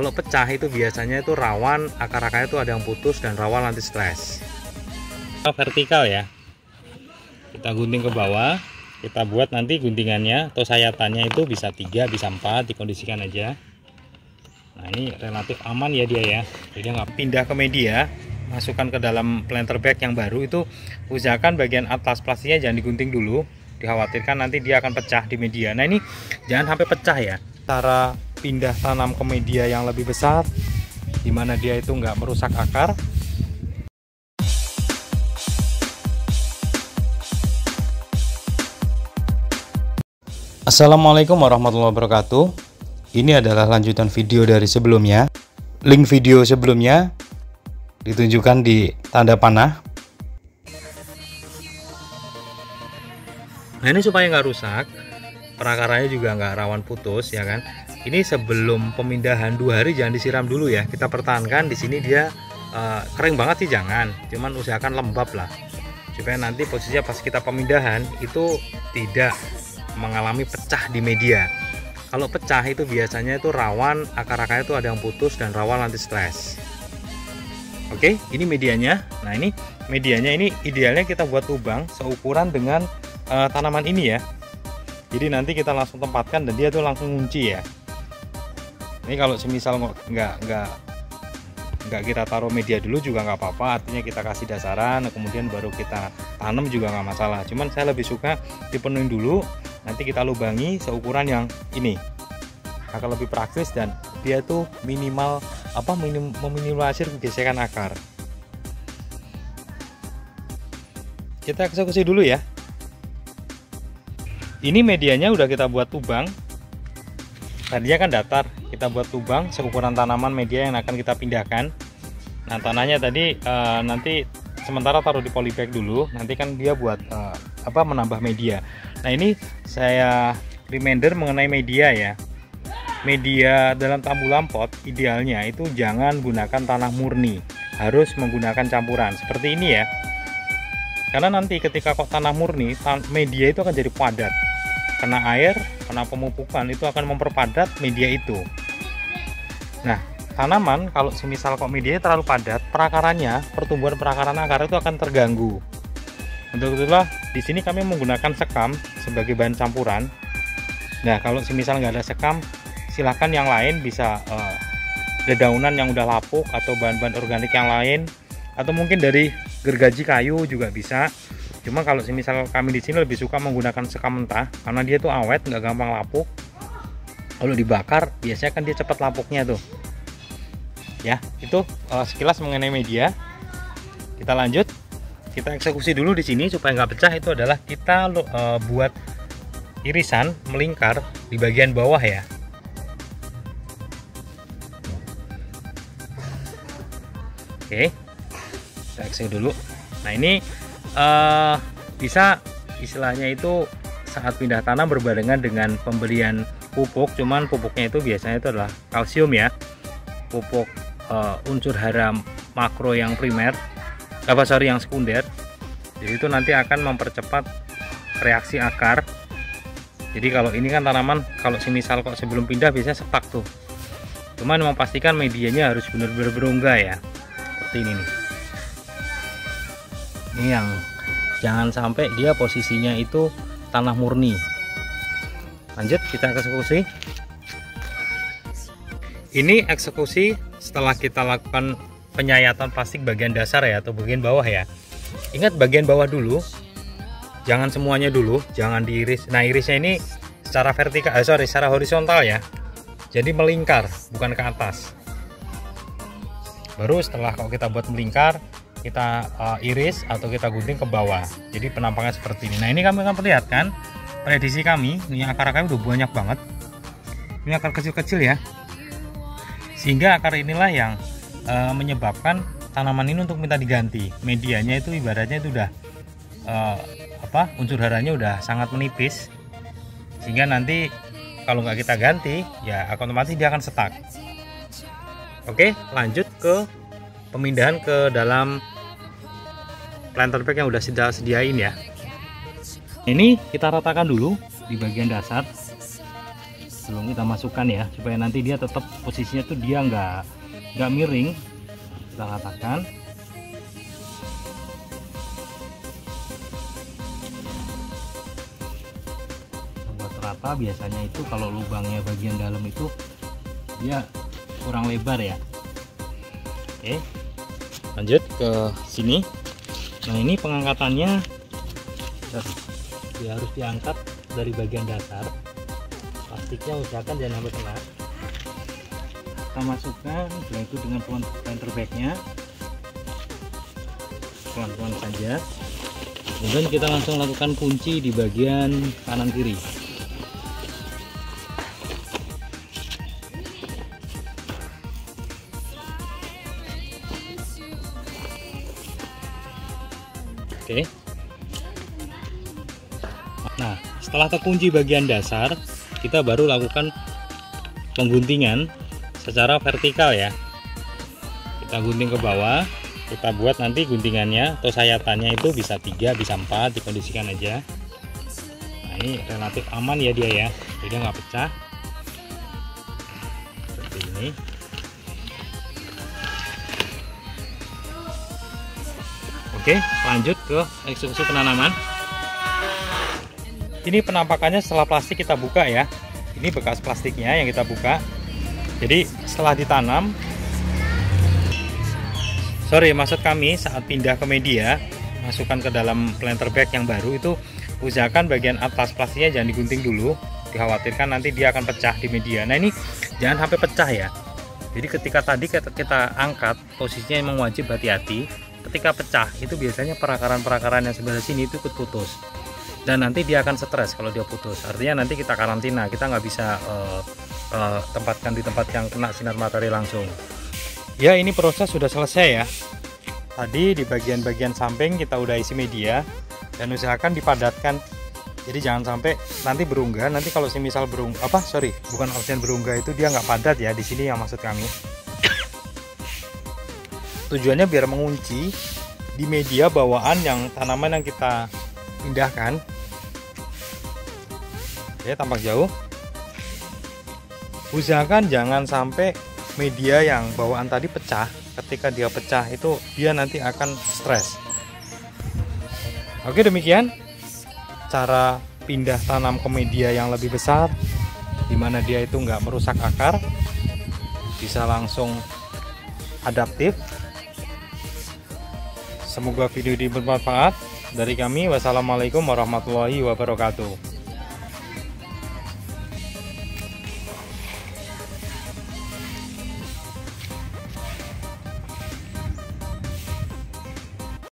Kalau pecah itu biasanya itu rawan akar-akarnya itu ada yang putus dan rawan nanti stres. Vertikal ya, kita gunting ke bawah, kita buat nanti guntingannya atau sayatannya itu bisa 3 bisa 4, dikondisikan aja. Nah ini relatif aman ya dia ya, jadi nggak pindah ke media. Masukkan ke dalam planter bag yang baru itu, usahakan bagian atas plastiknya jangan digunting dulu, dikhawatirkan nanti dia akan pecah di media. Nah ini jangan sampai pecah ya. Cara pindah tanam ke media yang lebih besar, dimana dia itu nggak merusak akar. Assalamualaikum warahmatullahi wabarakatuh. Ini adalah lanjutan video dari sebelumnya. Link video sebelumnya ditunjukkan di tanda panah. Nah ini supaya nggak rusak, perakarannya juga nggak rawan putus ya kan. Ini sebelum pemindahan 2 hari jangan disiram dulu ya. Kita pertahankan di sini dia kering banget sih jangan, cuman usahakan lembab lah supaya nanti posisinya pas kita pemindahan itu tidak mengalami pecah di media. Kalau pecah itu biasanya itu rawan akar-akarnya itu ada yang putus dan rawan nanti stres. Oke, ini medianya. Nah ini medianya, ini idealnya kita buat lubang seukuran dengan tanaman ini ya. Jadi nanti kita langsung tempatkan dan dia tuh langsung ngunci ya. Ini kalau semisal nggak kita taruh media dulu juga nggak apa-apa, artinya kita kasih dasaran kemudian baru kita tanam juga nggak masalah. Cuman saya lebih suka dipenuhin dulu, nanti kita lubangi seukuran yang ini akan lebih praktis dan dia tuh meminimalisir gesekan akar. Kita eksekusi dulu ya. Ini medianya udah kita buat lubang, tadinya kan datar, kita buat lubang seukuran tanaman media yang akan kita pindahkan. Nah tanahnya tadi nanti sementara taruh di polybag dulu, nanti kan dia buat menambah media. Nah ini saya reminder mengenai media ya. Media dalam tambulan pot idealnya itu jangan gunakan tanah murni, harus menggunakan campuran seperti ini ya. Karena nanti ketika kok tanah murni, media itu akan jadi padat, kena air, kena pemupukan itu akan memperpadat media itu. Nah tanaman kalau semisal kok medianya terlalu padat, perakarannya, pertumbuhan perakaran akar itu akan terganggu. Untuk itulah di sini kami menggunakan sekam sebagai bahan campuran. Nah kalau semisal nggak ada sekam, silahkan yang lain bisa dedaunan yang udah lapuk atau bahan-bahan organik yang lain, atau mungkin dari gergaji kayu juga bisa. Cuma kalau semisal kami di sini lebih suka menggunakan sekam mentah karena dia tuh awet, nggak gampang lapuk. Kalau dibakar biasanya kan dia cepat lapuknya tuh. Ya itu sekilas mengenai media. Kita lanjut, kita eksekusi dulu di sini supaya nggak pecah. Itu adalah kita buat irisan melingkar di bagian bawah ya. Oke, kita eksekusi dulu. Nah ini bisa istilahnya itu saat pindah tanam berbarengan dengan pemberian pupuk, cuman pupuknya itu biasanya itu adalah kalsium ya, pupuk unsur hara makro yang primer, yang sekunder. Jadi itu nanti akan mempercepat reaksi akar. Jadi kalau ini kan tanaman kalau semisal kok sebelum pindah biasanya sepak tuh, cuman memastikan medianya harus benar-benar berongga ya. Seperti ini nih. Ini yang jangan sampai dia posisinya itu tanah murni. Lanjut kita eksekusi. Ini eksekusi setelah kita lakukan penyayatan plastik bagian dasar ya atau bagian bawah ya. Ingat bagian bawah dulu. Jangan semuanya dulu, jangan diiris. Nah, irisnya ini secara vertikal, secara horizontal ya. Jadi melingkar, bukan ke atas. Baru setelah kalau kita buat melingkar, kita iris atau kita gunting ke bawah. Jadi penampakannya seperti ini. Nah ini kami akan perlihatkan prediksi kami. Ini akar-akarnya udah banyak banget. Ini akar kecil-kecil ya. Sehingga akar inilah yang menyebabkan tanaman ini untuk minta diganti. Medianya itu ibaratnya itu udah unsur haranya udah sangat menipis. Sehingga nanti kalau nggak kita ganti, ya otomatis dia akan stuck. Oke, lanjut ke pemindahan ke dalam planter bag yang udah sediain ya. Ini kita ratakan dulu di bagian dasar. sebelum kita masukkan ya, supaya nanti dia tetap posisinya tuh dia nggak miring. Kita ratakan. Buat rata biasanya itu kalau lubangnya bagian dalam itu dia kurang lebar ya. Oke, lanjut ke sini. Nah, ini pengangkatannya dia harus diangkat dari bagian dasar. Plastiknya usahakan jangan sampai kena. Kita masukkan yaitu dengan planter bagnya, pelan-pelan saja. Kemudian kita langsung lakukan kunci di bagian kanan kiri. Oke. Nah, setelah terkunci bagian dasar, kita baru lakukan pengguntingan secara vertikal ya. Kita gunting ke bawah, kita buat nanti guntingannya atau sayatannya itu bisa 3, bisa 4, dikondisikan aja. Nah, ini relatif aman ya dia ya, jadi nggak pecah. Seperti ini. Oke, lanjut ke eksekusi penanaman. Ini penampakannya setelah plastik kita buka ya. Ini bekas plastiknya yang kita buka. Jadi setelah ditanam, maksud kami saat pindah ke media, masukkan ke dalam planter bag yang baru itu, usahakan bagian atas plastiknya jangan digunting dulu. Dikhawatirkan nanti dia akan pecah di media. Nah, ini jangan sampai pecah ya. Jadi ketika tadi kita angkat, posisinya memang wajib hati-hati. Ketika pecah itu biasanya perakaran-perakaran yang sebelah sini itu ikut putus, dan nanti dia akan stres kalau dia putus. Artinya nanti kita karantina, kita nggak bisa tempatkan di tempat yang kena sinar matahari langsung. Ya, ini proses sudah selesai ya. Tadi di bagian-bagian samping kita udah isi media dan usahakan dipadatkan. Jadi jangan sampai nanti berunggah. Nanti kalau semisal berunggah itu dia nggak padat ya. Di sini yang maksud kami. Tujuannya biar mengunci di media bawaan yang tanaman yang kita pindahkan. Oke, tampak jauh. Usahakan jangan sampai media yang bawaan tadi pecah. Ketika dia pecah itu dia nanti akan stres. Oke, demikian cara pindah tanam ke media yang lebih besar, dimana dia itu nggak merusak akar, bisa langsung adaptif. Semoga video ini bermanfaat. Dari kami, wassalamualaikum warahmatullahi wabarakatuh.